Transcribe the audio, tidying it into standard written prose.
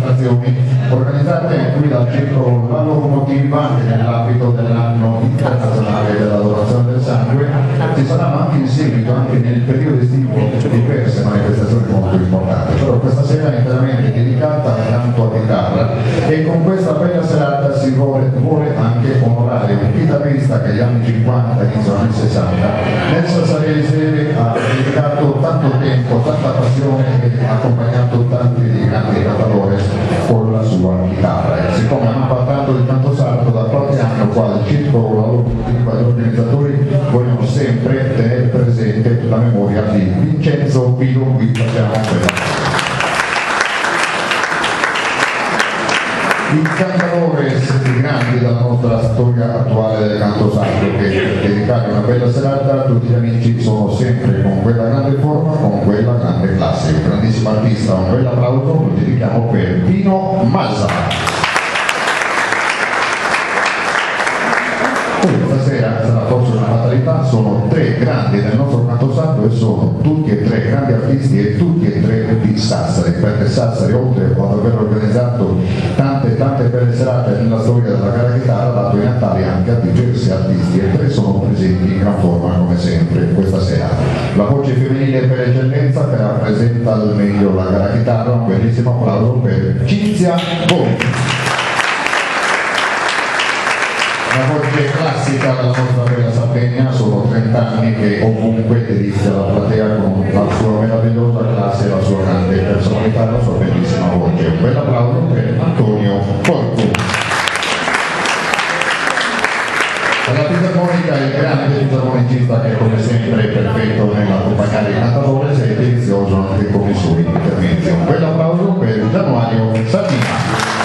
manifestazioni organizzate qui dal Circolo La Locomotiva anche nell'ambito dell'anno internazionale dell'adorazione del sangue. Ci saranno anche in seguito, anche nel periodo estivo, diverse manifestazioni molto importanti, però questa sera è interamente dedicata al canto a chitarra e con questa bella serata si vuole anche onorare un chitarrista che negli anni 50, inizio anni 60 nel Sassarese ha dedicato tanto tempo, tanta passione e ha accompagnato tanti grandi cantatori con la sua chitarra. E siccome hanno parlato di canto sardo da qualche anno qua al Circolo La Locomotiva, gli organizzatori vogliono sempre tenere presente la memoria di Vincenzo Pilo. Qui facciamo quella. I cantautores più grandi della nostra storia attuale del canto sardo, che per dedicare una bella serata a tutti gli amici sono sempre con quella grande forma, con quella grande classe. Un grandissimo artista, un bel applauso lo dedichiamo per Pino Mazza. Stasera sarà forse una fatalità, sono tre grandi del nostro canto sardo e sono tutti e tre grandi artisti e tutti e tre di Sassari, perché Sassari, oltre ad aver organizzato tante belle serate nella storia della gara chitarra, ha dato i natali anche a diversi artisti e tre sono presenti in gran forma come sempre questa sera. La voce femminile per eccellenza che rappresenta al meglio la gara chitarra, un bellissimo applauso per Cinzia Bonti. La voce classica della nostra bella Sardegna, sono 30 anni che ovunque delizia la platea con la sua meravigliosa classe e la sua grande personalità e la sua bellissima voce. Un bel applauso per Antonio Porco. La fisarmonica è il grande fisarmonicista che come sempre è perfetto nell'accompagnare i cantatori e è delizioso anche con i suoi interventi. Un bel applauso per Gianmario Sardina.